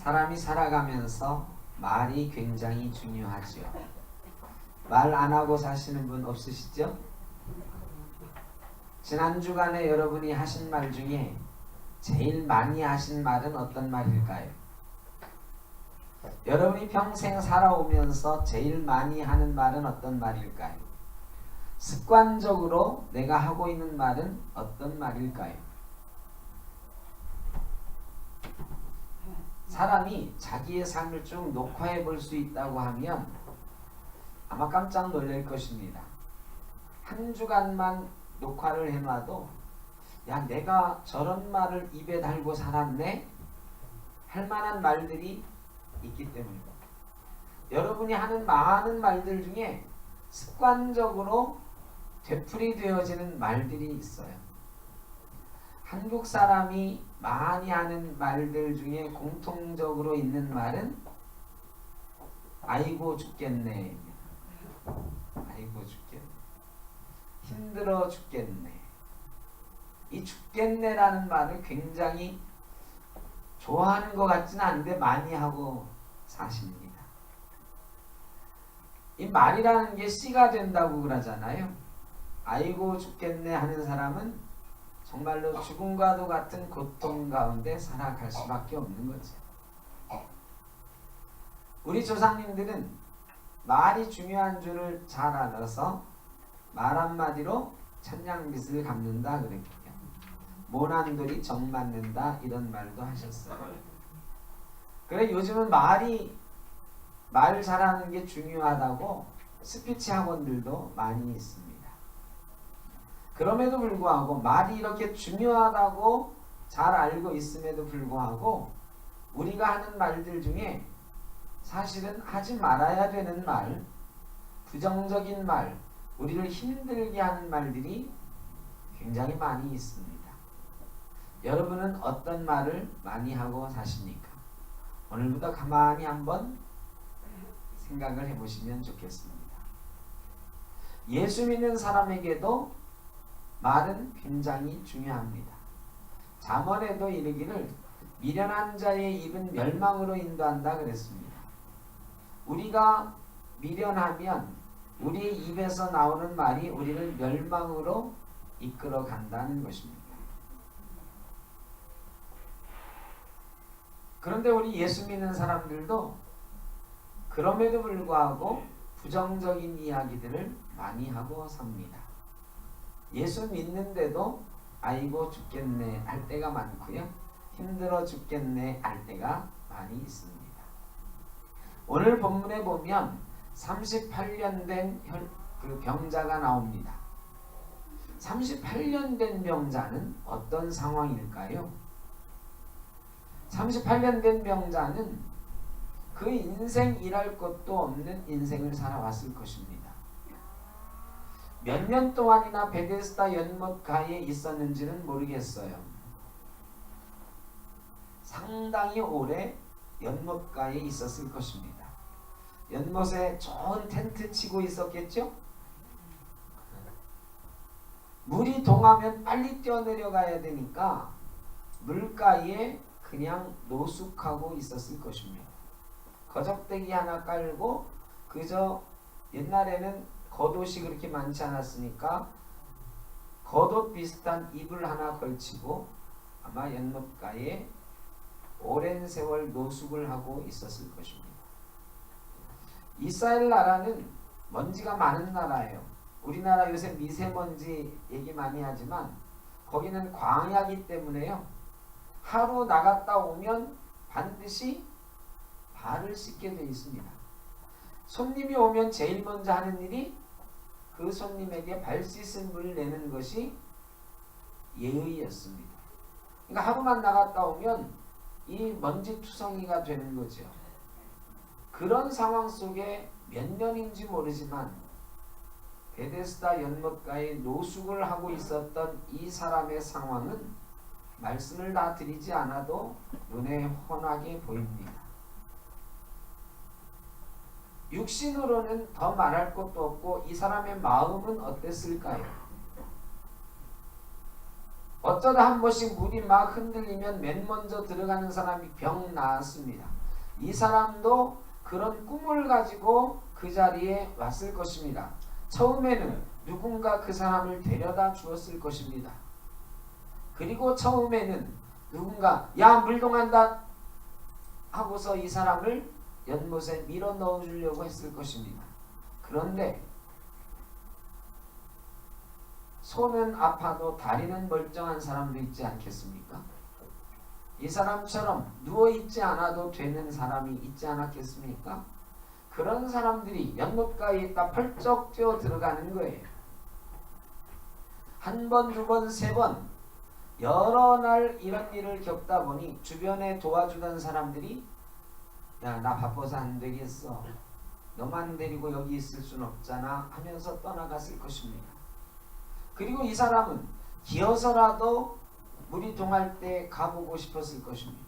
사람이 살아가면서 말이 굉장히 중요하지요. 말 안 하고 사시는 분 없으시죠? 지난 주간에 여러분이 하신 말 중에 제일 많이 하신 말은 어떤 말일까요? 여러분이 평생 살아오면서 제일 많이 하는 말은 어떤 말일까요? 습관적으로 내가 하고 있는 말은 어떤 말일까요? 사람이 자기의 삶을 쭉 녹화해 볼 수 있다고 하면 아마 깜짝 놀랄 것입니다. 한 주간만 녹화를 해놔도 야, 내가 저런 말을 입에 달고 살았네? 할 만한 말들이 있기 때문입니다. 여러분이 하는 많은 말들 중에 습관적으로 되풀이되어지는 말들이 있어요. 한국 사람이 많이 하는 말들 중에 공통적으로 있는 말은 아이고 죽겠네, 아이고 죽겠네, 힘들어 죽겠네. 이 죽겠네라는 말을 굉장히 좋아하는 것 같지는 않은데 많이 하고 사십니다. 이 말이라는 게 씨가 된다고 그러잖아요. 아이고 죽겠네 하는 사람은 정말로 죽음과도 같은 고통 가운데 살아갈 수밖에 없는 거죠. 우리 조상님들은 말이 중요한 줄을 잘 알아서 말 한마디로 천냥빚을 갚는다 그랬고요. 모난돌이 정 맞는다 이런 말도 하셨어요. 그래 요즘은 말 잘하는 게 중요하다고 스피치 학원들도 많이 있습니다. 그럼에도 불구하고 말이 이렇게 중요하다고 잘 알고 있음에도 불구하고 우리가 하는 말들 중에 사실은 하지 말아야 되는 말, 부정적인 말, 우리를 힘들게 하는 말들이 굉장히 많이 있습니다. 여러분은 어떤 말을 많이 하고 사십니까? 오늘부터 가만히 한번 생각을 해보시면 좋겠습니다. 예수 믿는 사람에게도 말은 굉장히 중요합니다. 잠언에도 이르기를 미련한 자의 입은 멸망으로 인도한다 그랬습니다. 우리가 미련하면 우리 입에서 나오는 말이 우리를 멸망으로 이끌어 간다는 것입니다. 그런데 우리 예수 믿는 사람들도 그럼에도 불구하고 부정적인 이야기들을 많이 하고 삽니다. 예수 믿는데도 아이고 죽겠네 할 때가 많고요. 힘들어 죽겠네 할 때가 많이 있습니다. 오늘 본문에 보면 38년 된 병자가 나옵니다. 38년 된 병자는 어떤 상황일까요? 38년 된 병자는 그 인생 일할 것도 없는 인생을 살아왔을 것입니다. 몇 년 동안이나 베데스다 연못가에 있었는지는 모르겠어요. 상당히 오래 연못가에 있었을 것입니다. 연못에 좋은 텐트 치고 있었겠죠? 물이 동하면 빨리 뛰어내려가야 되니까 물가에 그냥 노숙하고 있었을 것입니다. 거적대기 하나 깔고 그저 옛날에는 겉옷이 그렇게 많지 않았으니까 겉옷 비슷한 이불 하나 걸치고 아마 연못가에 오랜 세월 노숙을 하고 있었을 것입니다. 이스라엘 나라는 먼지가 많은 나라예요. 우리나라 요새 미세먼지 얘기 많이 하지만 거기는 광야이기 때문에요. 하루 나갔다 오면 반드시 발을 씻게 되어 있습니다. 손님이 오면 제일 먼저 하는 일이 그 손님에게 발 씻은 물을 내는 것이 예의였습니다. 그러니까 하루만 나갔다 오면 이 먼지 투성이가 되는 거죠. 그런 상황 속에 몇 년인지 모르지만 베데스다 연못가에 노숙을 하고 있었던 이 사람의 상황은 말씀을 다 드리지 않아도 눈에 훤하게 보입니다. 육신으로는 더 말할 것도 없고 이 사람의 마음은 어땠을까요? 어쩌다 한 번씩 물이 막 흔들리면 맨 먼저 들어가는 사람이 병 나았습니다. 이 사람도 그런 꿈을 가지고 그 자리에 왔을 것입니다. 처음에는 누군가 그 사람을 데려다 주었을 것입니다. 그리고 처음에는 누군가 야 물동한다 하고서 이 사람을 연못에 밀어 넣어주려고 했을 것입니다. 그런데 손은 아파도 다리는 멀쩡한 사람도 있지 않겠습니까? 이 사람처럼 누워있지 않아도 되는 사람이 있지 않았겠습니까? 그런 사람들이 연못가에 있다 펄쩍 뛰어 들어가는 거예요. 한 번, 두 번, 세 번 여러 날 이런 일을 겪다 보니 주변에 도와주던 사람들이 야, 나 바빠서 안 되겠어. 너만 데리고 여기 있을 순 없잖아 하면서 떠나갔을 것입니다. 그리고 이 사람은 기어서라도 물이 동할 때 가보고 싶었을 것입니다.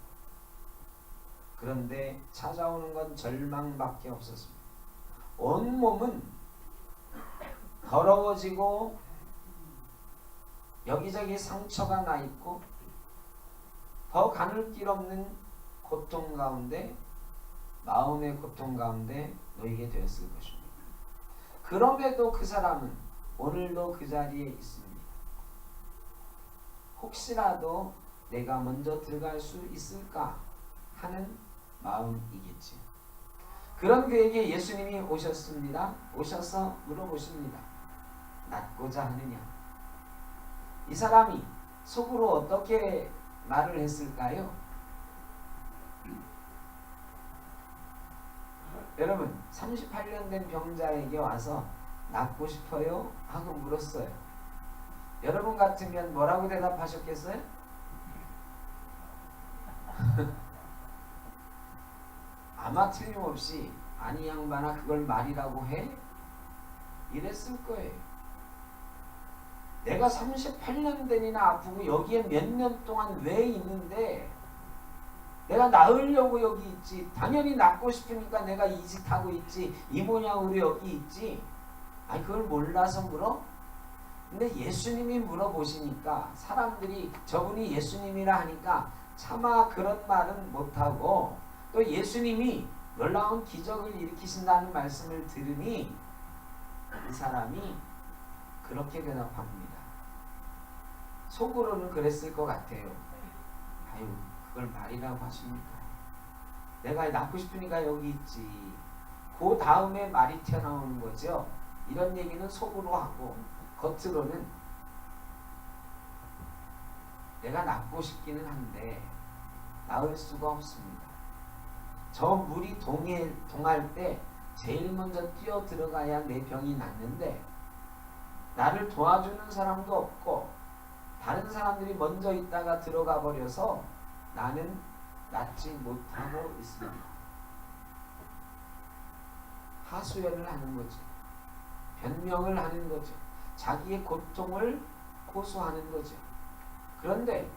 그런데 찾아오는 건 절망밖에 없었습니다. 온몸은 더러워지고 여기저기 상처가 나 있고 더 가눌 길 없는 고통 가운데, 마음의 고통 가운데 놓이게 되었을 것입니다. 그럼에도 그 사람은 오늘도 그 자리에 있습니다. 혹시라도 내가 먼저 들어갈 수 있을까 하는 마음이겠지. 그런 그에게 예수님이 오셨습니다. 오셔서 물어보십니다. 낫고자 하느냐? 이 사람이 속으로 어떻게 말을 했을까요? 여러분 38년 된 병자에게 와서 낫고 싶어요? 하고 물었어요. 여러분 같으면 뭐라고 대답하셨겠어요? 아마 틀림없이 아니 양반아 그걸 말이라고 해? 이랬을 거예요. 내가 38년 전이나 아프고 여기에 몇 년 동안 왜 있는데 내가 나으려고 여기 있지. 당연히 낫고 싶으니까 내가 이 짓 하고 있지. 이 모양으로 여기 있지. 아니 그걸 몰라서 물어? 근데 예수님이 물어보시니까 사람들이 저분이 예수님이라 하니까 차마 그런 말은 못하고 또 예수님이 놀라운 기적을 일으키신다는 말씀을 들으니 이 사람이 그렇게 대답합니다. 속으로는 그랬을 것 같아요. 아유 그걸 말이라고 하십니까? 내가 낫고 싶으니까 여기 있지. 그 다음에 말이 튀어나오는 거죠. 이런 얘기는 속으로 하고 겉으로는 내가 낫고 싶기는 한데 나을 수가 없습니다. 저 물이 동할 때 제일 먼저 뛰어 들어가야 내 병이 낫는데 나를 도와주는 사람도 없고 다른 사람들이 먼저 있다가 들어가 버려서 나는 낫지 못하고 있습니다. 하소연을 하는 거죠. 변명을 하는 거죠. 자기의 고통을 호소하는 거죠. 그런데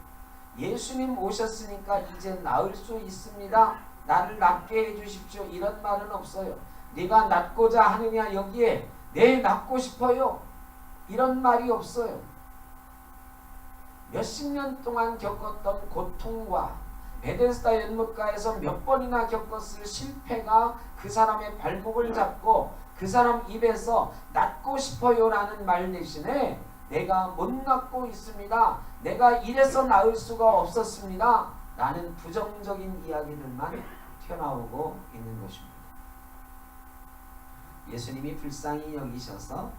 예수님 오셨으니까 이제 나을 수 있습니다. 나를 낫게 해주십시오. 이런 말은 없어요. 네가 낫고자 하느냐 여기에 네 낫고 싶어요. 이런 말이 없어요. 몇십 년 동안 겪었던 고통과 베데스다 연못가에서 몇 번이나 겪었을 실패가 그 사람의 발목을 잡고 그 사람 입에서 낫고 싶어요 라는 말 대신에 내가 못 낫고 있습니다. 내가 이래서 나을 수가 없었습니다. 라는 부정적인 이야기들만 튀어나오고 있는 것입니다. 예수님이 불쌍히 여기셔서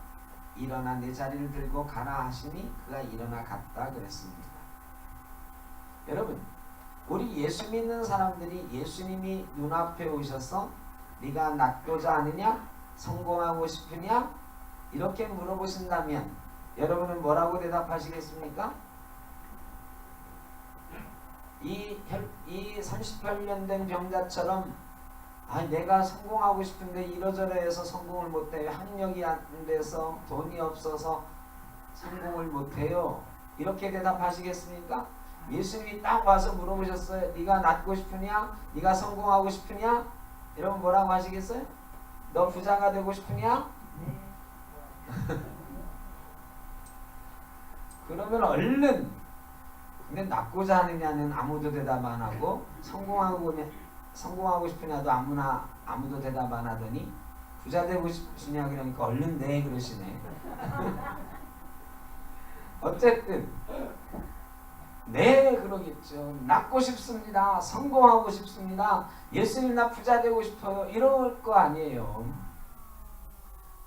일어나 내 자리를 들고 가라 하시니 그가 일어나 갔다 그랬습니다. 여러분 우리 예수 믿는 사람들이 예수님이 눈앞에 오셔서 네가 낫고자 하느냐? 성공하고 싶으냐? 이렇게 물어보신다면 여러분은 뭐라고 대답하시겠습니까? 이 38년 된 병자처럼 내가 성공하고 싶은데 이러저러해서 성공을 못해요. 학력이 안 돼서 돈이 없어서 성공을 못해요. 이렇게 대답하시겠습니까? 예수님이 딱 와서 물어보셨어요. 네가 낫고 싶으냐? 네가 성공하고 싶으냐? 여러분 뭐라고 하시겠어요? 너 부자가 되고 싶으냐? 그러면 얼른 근데 낳고자 하느냐는 아무도 대답 안 하고 성공하고 싶으냐도 아무도 대답 안 하더니 부자 되고 싶으냐 그러니까 얼른 네 그러시네. 어쨌든 네 그러겠죠. 낳고 싶습니다. 성공하고 싶습니다. 예수님 나 부자 되고 싶어요. 이럴 거 아니에요.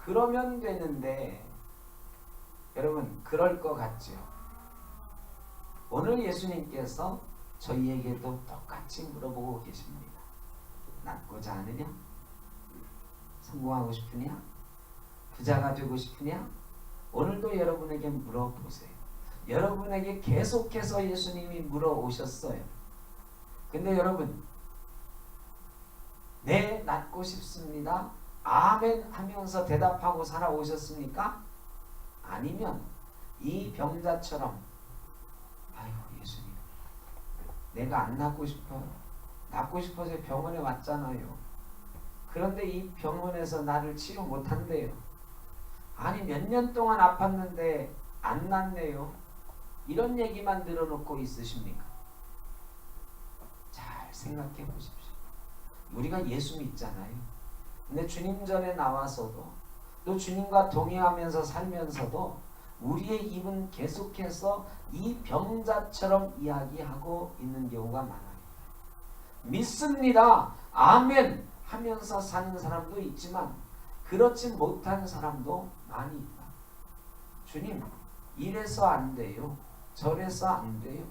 그러면 되는데 여러분 그럴 것 같죠. 오늘 예수님께서 저희에게도 똑같이 물어보고 계십니다. 낳고자 하느냐? 성공하고 싶으냐? 부자가 되고 싶으냐? 오늘도 여러분에게 물어보세요. 여러분에게 계속해서 예수님이 물어오셨어요. 근데 여러분 네 낳고 싶습니다. 아멘 하면서 대답하고 살아오셨습니까? 아니면 이 병자처럼 아유 예수님 내가 안 낳고 싶어요. 낳고 싶어서 병원에 왔잖아요. 그런데 이 병원에서 나를 치료 못한대요. 아니 몇 년 동안 아팠는데 안 낫네요. 이런 얘기만 들어놓고 있으십니까? 잘 생각해 보십시오. 우리가 예수 믿잖아요. 근데 주님 전에 나와서도 또 주님과 동행하면서 살면서도 우리의 입은 계속해서 이 병자처럼 이야기하고 있는 경우가 많아요. 믿습니다. 아멘 하면서 사는 사람도 있지만 그렇지 못한 사람도 많이 있다. 주님 이래서 안 돼요. 저래서 안 돼요.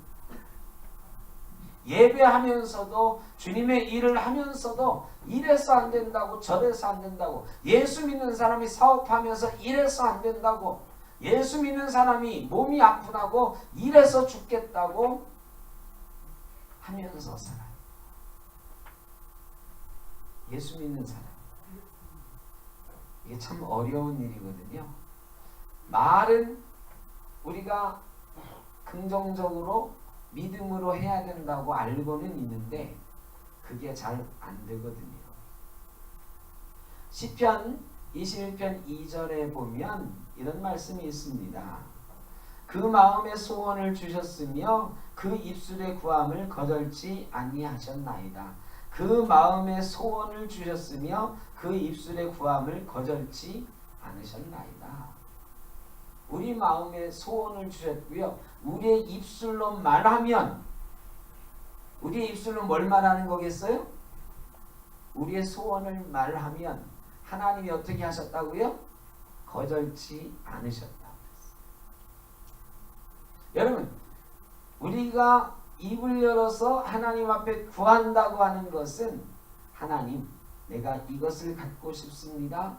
예배하면서도 주님의 일을 하면서도 이래서 안 된다고 저래서 안 된다고 예수 믿는 사람이 사업하면서 이래서 안 된다고 예수 믿는 사람이 몸이 아프다고 이래서 죽겠다고 하면서 살아요. 예수 믿는 사람 이게 참 어려운 일이거든요. 말은 우리가 긍정적으로 믿음으로 해야 된다고 알고는 있는데 그게 잘 안 되거든요. 시편 21편 2절에 보면 이런 말씀이 있습니다. 그 마음의 소원을 주셨으며 그 입술의 구함을 거절치 아니하셨나이다. 그 마음의 소원을 주셨으며 그 입술의 구함을 거절치 않으셨나이다. 우리 마음의 소원을 주셨고요. 우리의 입술로 말하면 우리의 입술로 뭘 말하는 거겠어요? 우리의 소원을 말하면 하나님이 어떻게 하셨다고요? 거절치 않으셨다고 했어요. 여러분 우리가 입을 열어서 하나님 앞에 구한다고 하는 것은 하나님 내가 이것을 갖고 싶습니다.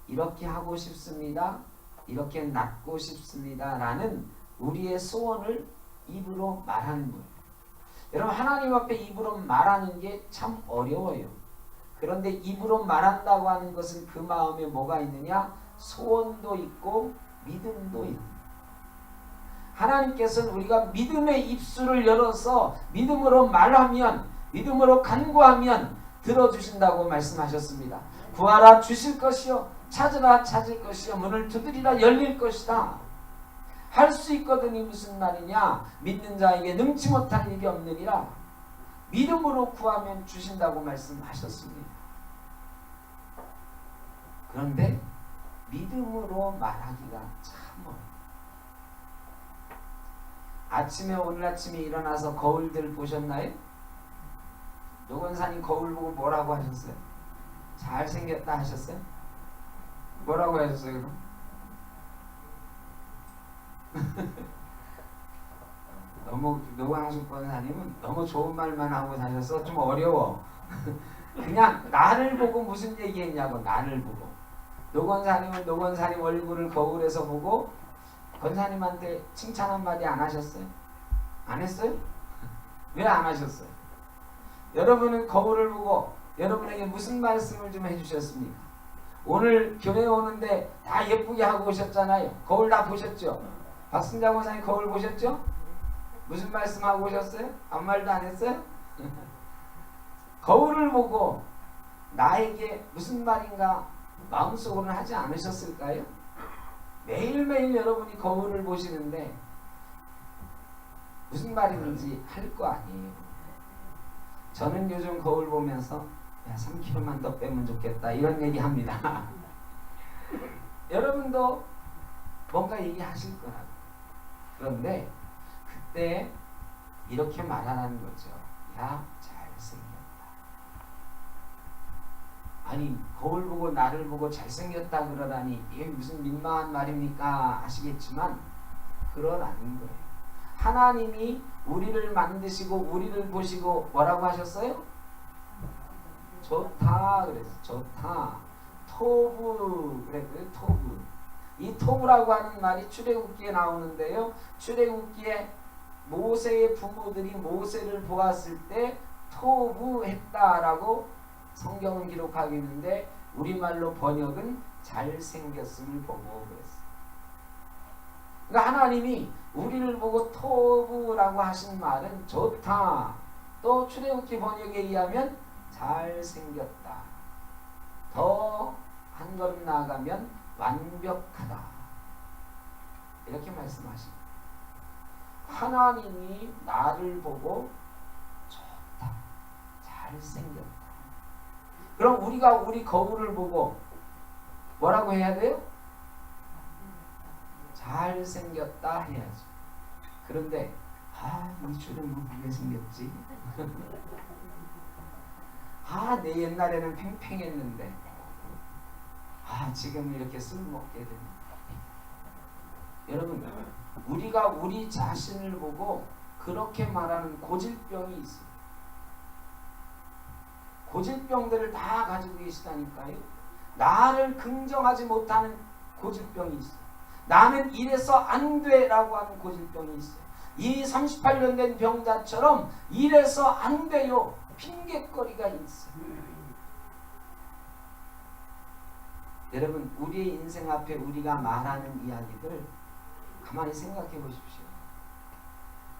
이렇게 하고 싶습니다. 이렇게 낳고 싶습니다. 라는 우리의 소원을 입으로 말하는 거예요. 여러분 하나님 앞에 입으로 말하는 게 참 어려워요. 그런데 입으로 말한다고 하는 것은 그 마음에 뭐가 있느냐? 소원도 있고 믿음도 있는. 하나님께서는 우리가 믿음의 입술을 열어서 믿음으로 말하면 믿음으로 간구하면 들어주신다고 말씀하셨습니다. 구하라 주실 것이요 찾으라 찾을 것이요 문을 두드리라 열릴 것이다. 할 수 있거든이 무슨 말이냐? 믿는 자에게 능치 못할 일이 없느니라. 믿음으로 구하면 주신다고 말씀하셨습니다. 그런데 믿음으로 말하기가 참 어려워요. 아침에 오늘 아침에 일어나서 거울들 보셨나요? 노건사님 거울 보고 뭐라고 하셨어요? 잘생겼다 하셨어요? 뭐라고 하셨어요? 그럼? 너무 노광숙 권사님은 너무 좋은 말만 하고 다녀서 좀 어려워. 그냥 나를 보고 무슨 얘기했냐고 나를 보고. 노건사님은 노건사님 얼굴을 거울에서 보고 권사님한테 칭찬 한마디 안 하셨어요? 안 했어요? 왜 안 하셨어요? 여러분은 거울을 보고 여러분에게 무슨 말씀을 좀 해주셨습니까? 오늘 교회 오는데 다 예쁘게 하고 오셨잖아요. 거울 다 보셨죠? 박승자 권사님 거울 보셨죠? 무슨 말씀하고 오셨어요? 아무 말도 안 했어요? 거울을 보고 나에게 무슨 말인가 마음속으로는 하지 않으셨을까요? 매일매일 여러분이 거울을 보시는데 무슨 말인지 할 거 아니에요. 저는 요즘 거울 보면서 야 3kg만 더 빼면 좋겠다 이런 얘기 합니다. 여러분도 뭔가 얘기하실 거라고. 그런데 그때 이렇게 말하라는 거죠. 야 잘생겼다. 아니 거울 보고 나를 보고 잘생겼다 그러다니 이게 무슨 민망한 말입니까 하시겠지만 그러라는 거예요. 하나님이 우리를 만드시고 우리를 보시고 뭐라고 하셨어요? 좋다 그랬어. 좋다. 토부 그랬고요. 토부. 이 토부라고 하는 말이 출애굽기에 나오는데요. 출애굽기에 모세의 부모들이 모세를 보았을 때 토부했다라고 성경은 기록하고 있는데 우리말로 번역은 잘생겼음을 보고 그랬어요. 그러니까 하나님이 우리를 보고 토부라고 하신 말은 좋다. 또 출애굽기 번역에 의하면 잘생겼다. 더 한 걸음 나아가면 완벽하다. 이렇게 말씀하십니다. 하나님이 나를 보고 좋다. 잘생겼다. 그럼 우리가 우리 거울을 보고 뭐라고 해야 돼요? 잘생겼다 해야죠. 그런데 이 줄은 뭐 왜 생겼지? 내 옛날에는 팽팽했는데 지금 이렇게 술 먹게 됩니다. 여러분 우리가 우리 자신을 보고 그렇게 말하는 고질병이 있어요. 고질병들을 다 가지고 계시다니까요. 나를 긍정하지 못하는 고질병이 있어요. 나는 이래서 안 돼라고 하는 고질병이 있어요. 이 38년 된 병자처럼 이래서 안 돼요. 핑계거리가 있어요. 여러분 우리의 인생 앞에 우리가 말하는 이야기들 가만히 생각해 보십시오.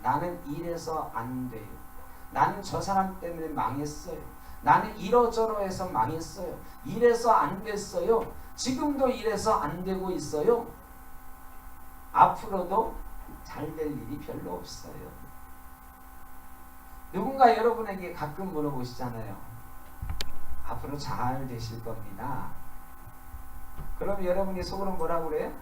나는 이래서 안 돼요. 나는 저 사람 때문에 망했어요. 나는 이러저러해서 망했어요. 이래서 안 됐어요. 지금도 이래서 안 되고 있어요. 앞으로도 잘 될 일이 별로 없어요. 누군가 여러분에게 가끔 물어보시잖아요. 앞으로 잘 되실 겁니다. 그럼 여러분이 속으로 뭐라고 그래요?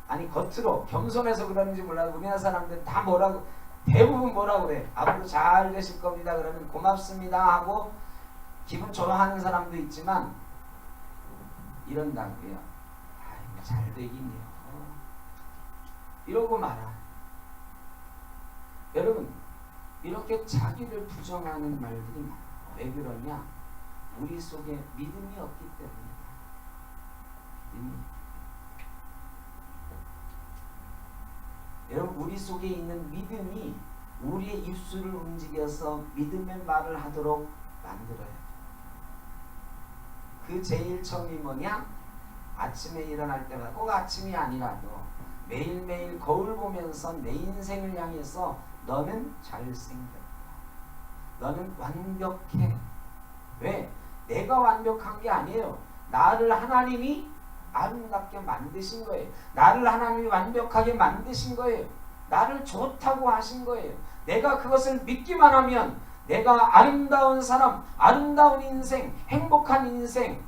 아니 겉으로 겸손해서 그러는지 몰라도 우리나라 사람들은 다 뭐라고 대부분 뭐라고 그래? 앞으로 잘 되실 겁니다. 그러면 고맙습니다 하고 기분 좋아하는 사람도 있지만 이런다고요. 잘 되긴요. 이러고 말아. 여러분 이렇게 자기를 부정하는 말들이 많아. 왜 그러냐? 우리 속에 믿음이 없기 때문이다. 여러분 우리 속에 있는 믿음이 우리의 입술을 움직여서 믿음의 말을 하도록 만들어야 돼. 그 제일 처음이 뭐냐? 아침에 일어날 때마다 꼭 아침이 아니라도 매일매일 거울 보면서 내 인생을 향해서 너는 잘생겼다. 너는 완벽해. 왜? 내가 완벽한 게 아니에요. 나를 하나님이 아름답게 만드신 거예요. 나를 하나님이 완벽하게 만드신 거예요. 나를 좋다고 하신 거예요. 내가 그것을 믿기만 하면 내가 아름다운 사람, 아름다운 인생, 행복한 인생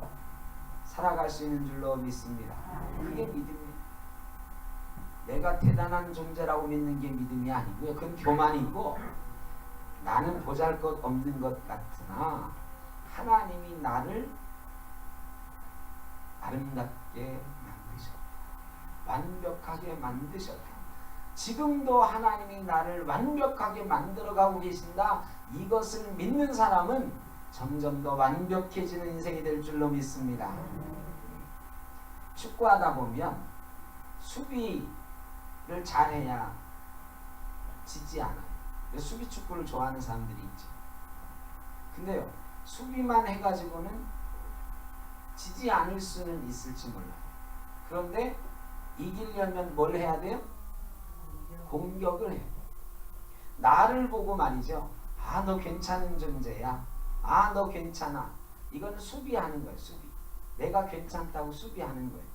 살아갈 수 있는 줄로 믿습니다. 그게 믿음이에요. 내가 대단한 존재라고 믿는 게 믿음이 아니고요. 그건 교만이고 나는 보잘것없는 것 같으나 하나님이 나를 아름답게 만드셨다. 완벽하게 만드셨다. 지금도 하나님이 나를 완벽하게 만들어가고 계신다. 이것을 믿는 사람은 점점 더 완벽해지는 인생이 될 줄로 믿습니다. 축구하다 보면 수비를 잘해야 지지 않아요. 수비 축구를 좋아하는 사람들이 있죠. 근데요, 수비만 해가지고는 지지 않을 수는 있을지 몰라요. 그런데 이기려면 뭘 해야 돼요? 공격을 해요. 나를 보고 말이죠. 너 괜찮은 존재야. 너 괜찮아. 이건 수비하는 거예요. 수비. 내가 괜찮다고 수비하는 거예요.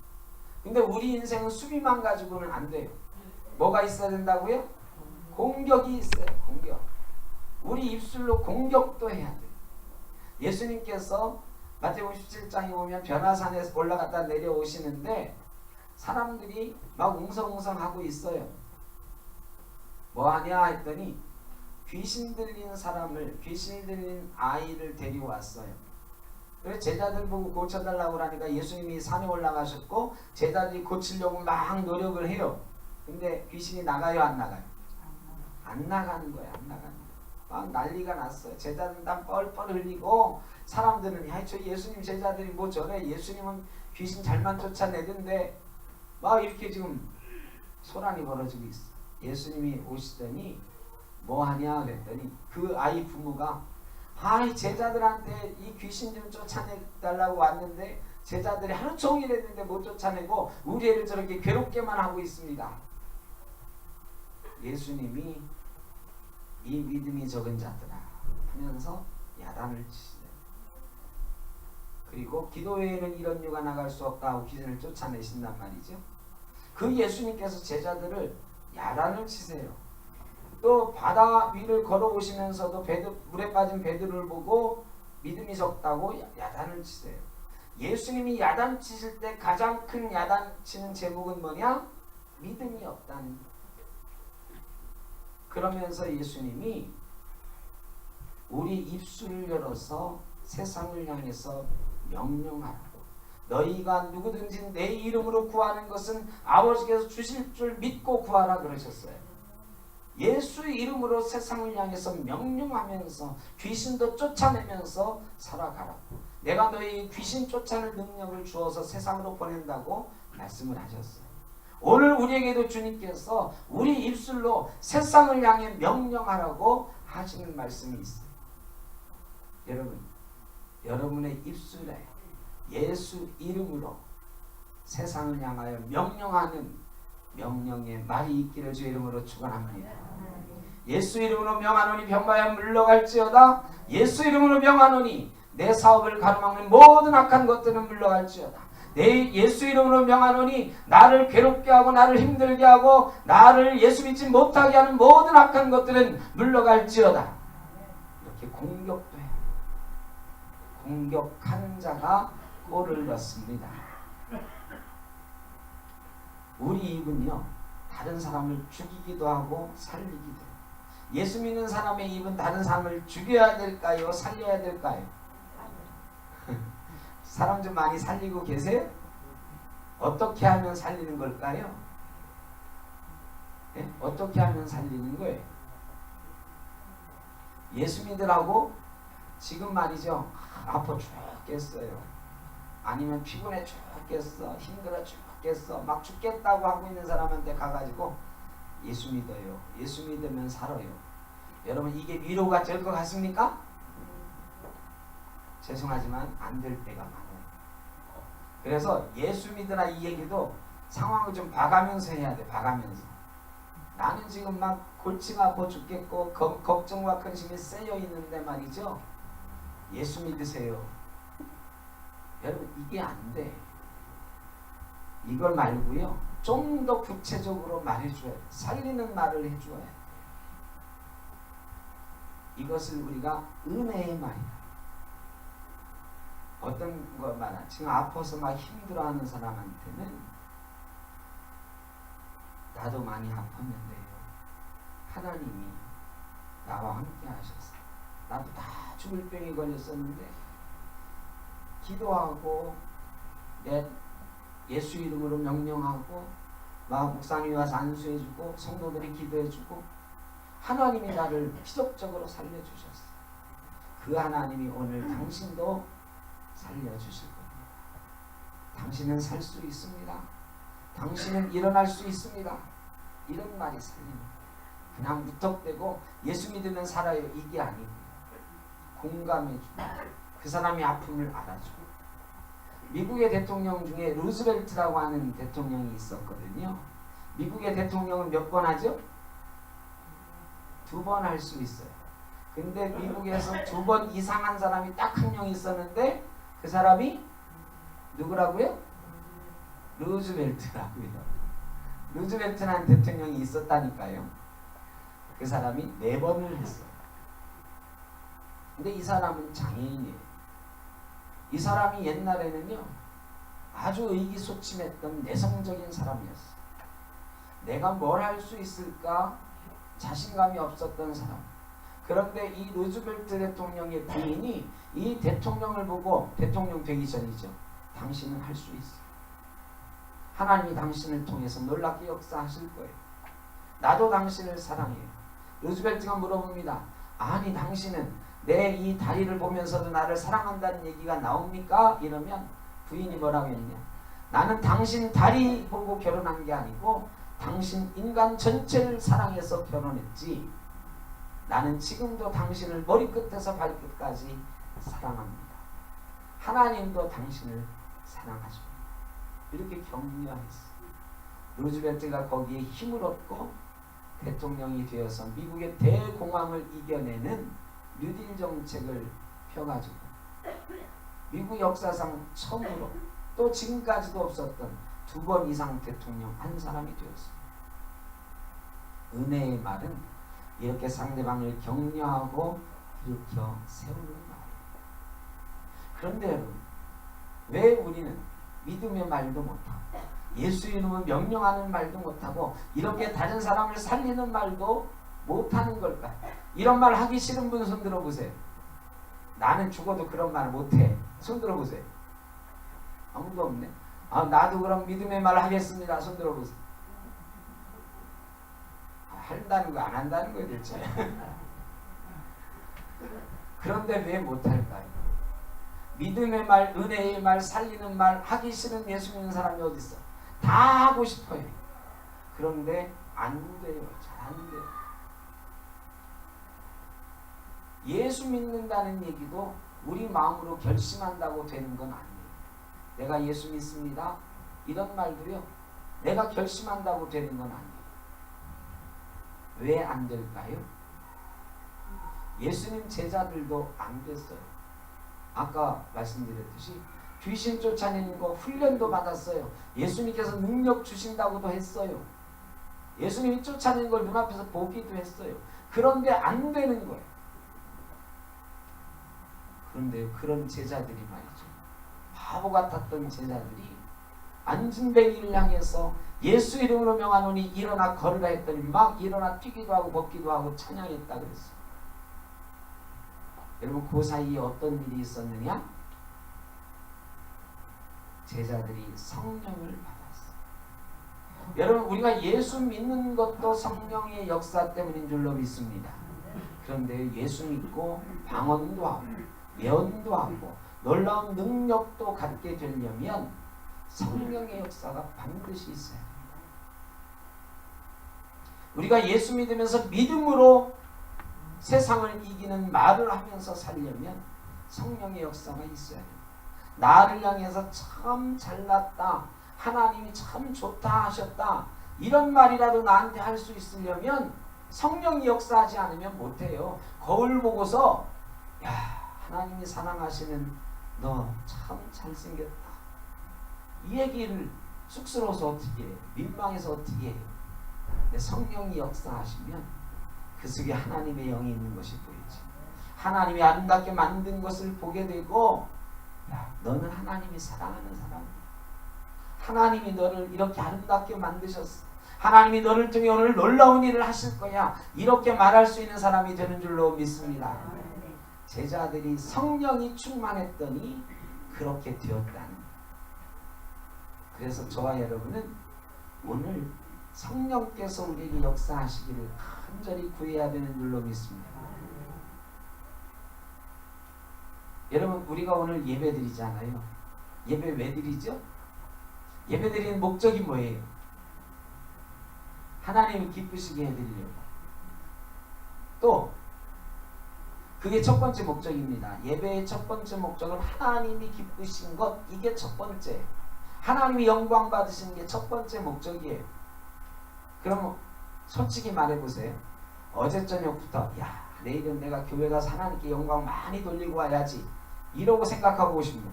근데 우리 인생은 수비만 가지고는 안 돼요. 뭐가 있어야 된다고요? 공격이 있어요. 공격. 우리 입술로 공격도 해야 돼. 예수님께서 마태복음 17장에 보면 변화산에 올라갔다 내려오시는데 사람들이 막 웅성웅성하고 있어요. 뭐 하냐 했더니 귀신 들린 사람을, 귀신 들린 아이를 데려왔어요. 그래서 제자들 보고 고쳐달라고 하니까 예수님이 산에 올라가셨고 제자들이 고치려고 막 노력을 해요. 근데 귀신이 나가요, 안 나가요? 안 나가는 거예요. 안 나가는 거예요. 막 난리가 났어요. 제자들은 땀 뻘뻘 흘리고 사람들은 야, 저 예수님 제자들이 뭐 저래, 예수님은 귀신 잘만 쫓아내던데 막 이렇게 지금 소란이 벌어지고 있어. 예수님이 오시더니 뭐 하냐 그랬더니 그 아이 부모가 아이 제자들한테 이 귀신 좀 쫓아내달라고 왔는데 제자들이 하루 종일 했는데 못 쫓아내고 우리 애를 저렇게 괴롭게만 하고 있습니다. 예수님이 이 믿음이 적은 자들아 하면서 야단을 치시네요. 그리고 기도 외에는 이런 유가 나갈 수 없다 하고 귀신을 쫓아내신단 말이죠. 그 예수님께서 제자들을 야단을 치세요. 또 바다 위를 걸어오시면서도 물에 빠진 베드로를 보고 믿음이 적다고 야단을 치세요. 예수님이 야단 치실 때 가장 큰 야단 치는 제목은 뭐냐? 믿음이 없다는 거예요. 그러면서 예수님이 우리 입술을 열어서 세상을 향해서 명령하라고. 너희가 누구든지 내 이름으로 구하는 것은 아버지께서 주실 줄 믿고 구하라 그러셨어요. 예수의 이름으로 세상을 향해서 명령하면서 귀신도 쫓아내면서 살아가라고. 내가 너희 귀신 쫓아낼 능력을 주어서 세상으로 보낸다고 말씀을 하셨어요. 오늘 우리에게도 주님께서 우리 입술로 세상을 향해 명령하라고 하시는 말씀이 있어요. 여러분, 여러분의 입술에 예수 이름으로 세상을 향하여 명령하는 명령의 말이 있기를 주 이름으로 축원합니다. 예수 이름으로 명하노니 병마여 물러갈지어다. 예수 이름으로 명하노니 내 사업을 가로막는 모든 악한 것들은 물러갈지어다. 내 예수 이름으로 명하노니 나를 괴롭게 하고 나를 힘들게 하고 나를 예수 믿지 못하게 하는 모든 악한 것들은 물러갈지어다. 이렇게 공격도 해요. 공격하는 자가 꼴을 넣습니다. 우리 입은요 다른 사람을 죽이기도 하고 살리기도 해요. 예수 믿는 사람의 입은 다른 사람을 죽여야 될까요? 살려야 될까요? 사람 좀 많이 살리고 계세요? 어떻게 하면 살리는 걸까요? 네? 어떻게 하면 살리는 거예요? 예수 믿으라고 지금 말이죠. 아파 죽겠어요. 아니면 피곤해 죽겠어. 힘들어 죽겠어. 막 죽겠다고 하고 있는 사람한테 가가지고 예수 믿어요. 예수 믿으면 살아요. 여러분 이게 위로가 될 것 같습니까? 죄송하지만 안 될 때가 많아요. 그래서 예수 믿으라 이 얘기도 상황을 좀 봐가면서 해야 돼. 봐가면서. 나는 지금 막 골치가 아파 죽겠고 걱정과 근심이 쌓여 있는데 말이죠. 예수 믿으세요. 여러분 이게 안 돼. 이걸 말고요. 좀 더 구체적으로 말해줘야 돼. 살리는 말을 해줘야 돼. 이것을 우리가 은혜의 말이다. 어떤 거 말하 지금 아파서 막 힘들어하는 사람한테는 나도 많이 아팠는데요. 하나님이 나와 함께 하셨어. 나도 다 죽을 병이 걸렸었는데 기도하고 내 예수 이름으로 명령하고 막 목사님이 와서 안수해주고 성도들이 기도해주고 하나님이 나를 기적적으로 살려주셨어. 그 하나님이 오늘 당신도 살려주실 겁니다. 당신은 살 수 있습니다. 당신은 일어날 수 있습니다. 이런 말이 살립니다. 그냥 무턱대고 예수 믿으면 살아요. 이게 아니고 공감해주고 그 사람의 아픔을 알아주고. 미국의 대통령 중에 루즈벨트라고 하는 대통령이 있었거든요. 미국의 대통령은 몇 번 하죠? 2번 할 수 있어요. 근데 미국에서 2번 이상 한 사람이 딱 한 명 있었는데 그 사람이 누구라고요? 루즈벨트라고요. 루즈벨트라는 대통령이 있었다니까요. 그 사람이 4번을 했어요. 근데 이 사람은 장애인이에요. 이 사람이 옛날에는요 아주 의기소침했던 내성적인 사람이었어요. 내가 뭘 할 수 있을까 자신감이 없었던 사람. 그런데 이 루즈벨트 대통령의 부인이 이 대통령을 보고, 대통령 되기 전이죠, 당신은 할 수 있어. 하나님이 당신을 통해서 놀랍게 역사하실 거예요. 나도 당신을 사랑해요. 루즈벨트가 물어봅니다. 아니 당신은 내 이 다리를 보면서도 나를 사랑한다는 얘기가 나옵니까? 이러면 부인이 뭐라고 했냐. 나는 당신 다리 보고 결혼한 게 아니고 당신 인간 전체를 사랑해서 결혼했지. 나는 지금도 당신을 머리끝에서 발끝까지 사랑합니다. 하나님도 당신을 사랑하십니다. 이렇게 격려했어요. 루즈벨트가 거기에 힘을 얻고 대통령이 되어서 미국의 대공황을 이겨내는 뉴딜 정책을 펴가지고 미국 역사상 처음으로 또 지금까지도 없었던 2번 이상 대통령 한 사람이 되었습니다. 은혜의 말은 이렇게 상대방을 격려하고 일으켜 세우는 말이에요. 그런데 여러분, 왜 우리는 믿음의 말도 못하고 예수 이름을 명령하는 말도 못하고 이렇게 다른 사람을 살리는 말도 못하는 걸까요? 이런 말 하기 싫은 분 손 들어보세요. 나는 죽어도 그런 말 못해. 손 들어보세요. 아무도 없네. 아, 나도 그럼 믿음의 말 하겠습니다. 손 들어보세요. 한다는 거 안 한다는 거예요 대체. 그런데 왜 못할까요? 믿음의 말, 은혜의 말, 살리는 말 하기 싫은 예수 믿는 사람이 어디 있어? 다 하고 싶어요. 그런데 안 돼요. 잘 안 돼요. 예수 믿는다는 얘기도 우리 마음으로 결심한다고 되는 건 아니에요. 내가 예수 믿습니다. 이런 말도요, 내가 결심한다고 되는 건 아니에요. 왜 안 될까요? 예수님 제자들도 안 됐어요. 아까 말씀드렸듯이 귀신 쫓아내는 거 훈련도 받았어요. 예수님께서 능력 주신다고도 했어요. 예수님이 쫓아내는 걸 눈앞에서 보기도 했어요. 그런데 안 되는 거예요. 그런데 그런 제자들이 말이죠, 바보 같았던 제자들이 안진뱅이를 향해서 예수 이름으로 명하노니 일어나 걸으라 했더니 막 일어나 뛰기도 하고 걷기도 하고 찬양했다 그랬어요. 여러분, 그 사이에 어떤 일이 있었느냐? 제자들이 성령을 받았어요. 여러분, 우리가 예수 믿는 것도 성령의 역사 때문인 줄로 믿습니다. 그런데 예수 믿고 방언도 하고 예언도 하고 놀라운 능력도 갖게 되려면 성령의 역사가 반드시 있어야 됩니다. 우리가 예수 믿으면서 믿음으로 세상을 이기는 말을 하면서 살려면 성령의 역사가 있어야 됩니다. 나를 향해서 참 잘났다, 하나님이 참 좋다 하셨다, 이런 말이라도 나한테 할 수 있으려면 성령이 역사하지 않으면 못해요. 거울 보고서 야, 하나님이 사랑하시는 너 참 잘생겼다, 이 얘기를 쑥스러워서 어떻게 해요? 민망해서 어떻게 해요? 근데 성령이 역사하시면 그 속에 하나님의 영이 있는 것이 보이지. 하나님이 아름답게 만든 것을 보게 되고, 야, 너는 하나님이 사랑하는 사람이야. 하나님이 너를 이렇게 아름답게 만드셨어. 하나님이 너를 통해 오늘 놀라운 일을 하실 거야. 이렇게 말할 수 있는 사람이 되는 줄로 믿습니다. 제자들이 성령이 충만했더니 그렇게 되었다는 거예요. 그래서 저와 여러분은 오늘 성령께서 우리에게 역사하시기를 간절히 구해야 되는 줄로 믿습니다. 여러분, 우리가 오늘 예배 드리잖아요. 예배 왜 드리죠? 예배 드리는 목적이 뭐예요? 하나님을 기쁘시게 해드리려고. 또 그게 첫 번째 목적입니다. 예배의 첫 번째 목적은 하나님이 기쁘신 것, 이게 첫 번째. 하나님이 영광 받으시는 게 첫 번째 목적이에요. 그럼 솔직히 말해보세요. 어제 저녁부터 야, 내일은 내가 교회 가서 하나님께 영광 많이 돌리고 와야지, 이러고 생각하고 오신 분,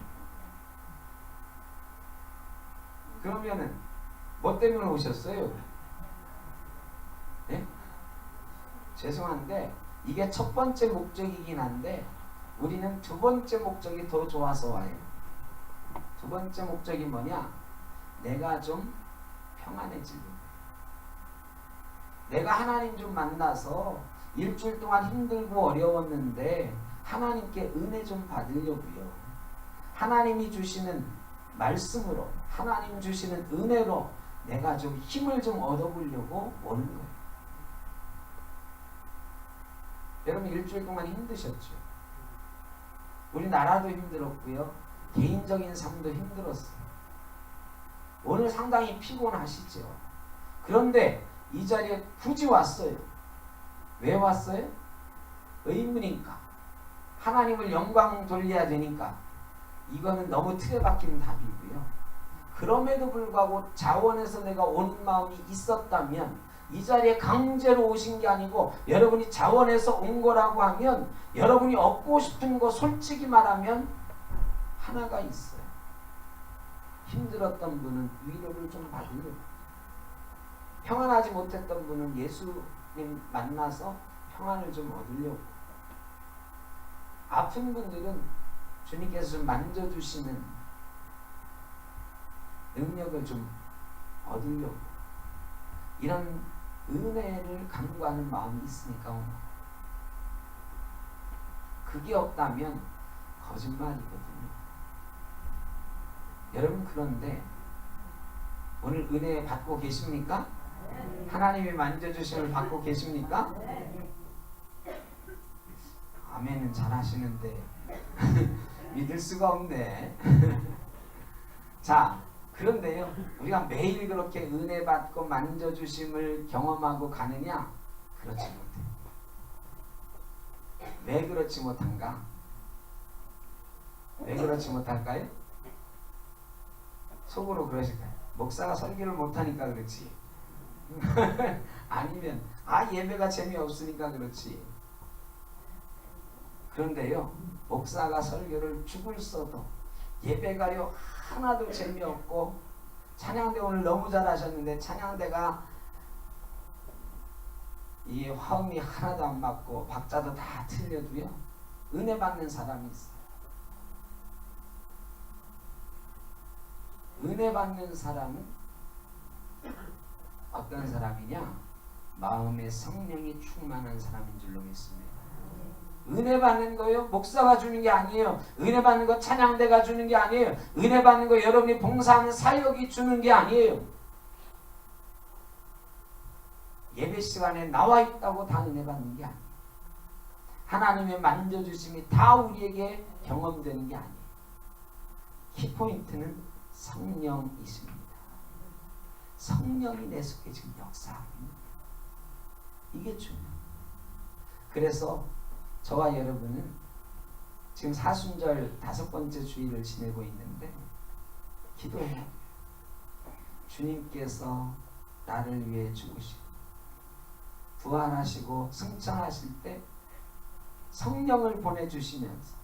그러면은 뭐 때문에 오셨어요? 네? 죄송한데 이게 첫 번째 목적이긴 한데 우리는 두 번째 목적이 더 좋아서 와요. 두 번째 목적이 뭐냐? 내가 좀 평안해지고, 내가 하나님 좀 만나서 일주일 동안 힘들고 어려웠는데 하나님께 은혜 좀 받으려고요. 하나님이 주시는 말씀으로, 하나님 주시는 은혜로 내가 좀 힘을 좀 얻어보려고 오는 거예요. 여러분 일주일 동안 힘드셨죠? 우리나라도 힘들었고요. 개인적인 삶도 힘들었어요. 오늘 상당히 피곤하시죠? 그런데 이 자리에 굳이 왔어요. 왜 왔어요? 의무니까. 하나님을 영광 돌려야 되니까. 이거는 너무 틀에 박힌 답이고요. 그럼에도 불구하고 자원해서 내가 오는 마음이 있었다면 이 자리에 강제로 오신 게 아니고 여러분이 자원해서 온 거라고 하면 여러분이 얻고 싶은 거 솔직히 말하면 하나가 있어요. 힘들었던 분은 위로를 좀 받으려고, 평안하지 못했던 분은 예수님 만나서 평안을 좀 얻으려고, 아픈 분들은 주님께서 좀 만져주시는 능력을 좀 얻으려고, 이런 은혜를 간구하는 마음이 있으니까 오늘. 그게 없다면 거짓말이거든요. 여러분 그런데 오늘 은혜 받고 계십니까? 하나님이 만져주심을 받고 계십니까? 아멘은 잘 하시는데 믿을 수가 없네. 자, 그런데요, 우리가 매일 그렇게 은혜 받고 만져주심을 경험하고 가느냐? 그렇지 못해. 왜 그렇지 못한가? 왜 그렇지 못할까요? 속으로 그러실까요? 목사가 설교를 못하니까 그렇지. 아니면 예배가 재미없으니까 그렇지. 그런데요, 목사가 설교를 죽을 써도 예배가요 하나도 재미없고, 찬양대 오늘 너무 잘하셨는데 찬양대가 이 화음이 하나도 안 맞고 박자도 다 틀려도요 은혜 받는 사람이 있어요. 은혜 받는 사람은 어떤 사람이냐? 마음에 성령이 충만한 사람인 줄로 믿습니다. 은혜 받는 거요 목사가 주는 게 아니에요. 은혜 받는 거 찬양대가 주는 게 아니에요. 은혜 받는 거 여러분이 봉사하는 사역이 주는 게 아니에요. 예배 시간에 나와 있다고 다 은혜 받는 게 아니에요. 하나님의 만져주심이 다 우리에게 경험되는 게 아니에요. 키포인트는 성령이십니다. 성령이 내 속에 지금 역사하고 있는 거예요. 이게 중요해요. 그래서 저와 여러분은 지금 사순절 5번째 주일을 지내고 있는데 기도해야 돼요. 주님께서 나를 위해 죽으시고 부활하시고 승천하실 때 성령을 보내주시면서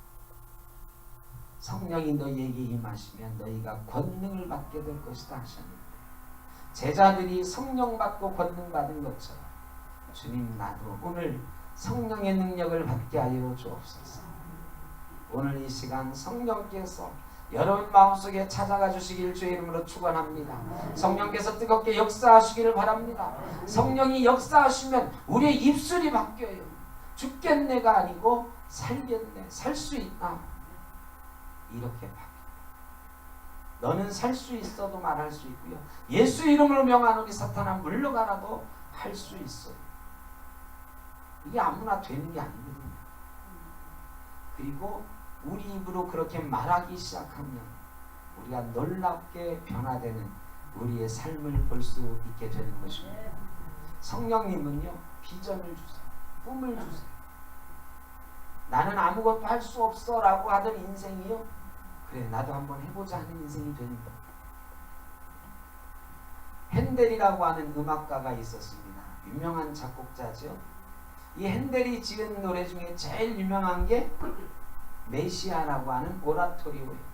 성령이 너희에게 임하시면 너희가 권능을 받게 될 것이다 하셨는데, 제자들이 성령 받고 권능 받은 것처럼 주님 나도 오늘 성령의 능력을 받게 하여 주옵소서. 오늘 이 시간 성령께서 여러분 마음속에 찾아가 주시길 주의 이름으로 축원합니다. 성령께서 뜨겁게 역사하시기를 바랍니다. 성령이 역사하시면 우리의 입술이 바뀌어요. 죽겠네가 아니고 살겠네, 살 수 있다, 이렇게 바뀌어요. 너는 살 수 있어도 말할 수 있고요, 예수 이름으로 명하노니 사탄아 물러가라도 할 수 있어요. 이게 아무나 되는 게 아니거든요. 그리고 우리 입으로 그렇게 말하기 시작하면 우리가 놀랍게 변화되는 우리의 삶을 볼 수 있게 되는 것입니다. 성령님은요 비전을 주세요. 꿈을 주세요. 나는 아무것도 할 수 없어 라고 하던 인생이요, 그래 나도 한번 해보자 하는 인생이 되는 거예요. 핸델이라고 하는 음악가가 있었습니다. 유명한 작곡자죠. 이 핸델이 지은 노래 중에 제일 유명한 게 메시아라고 하는 오라토리오예요.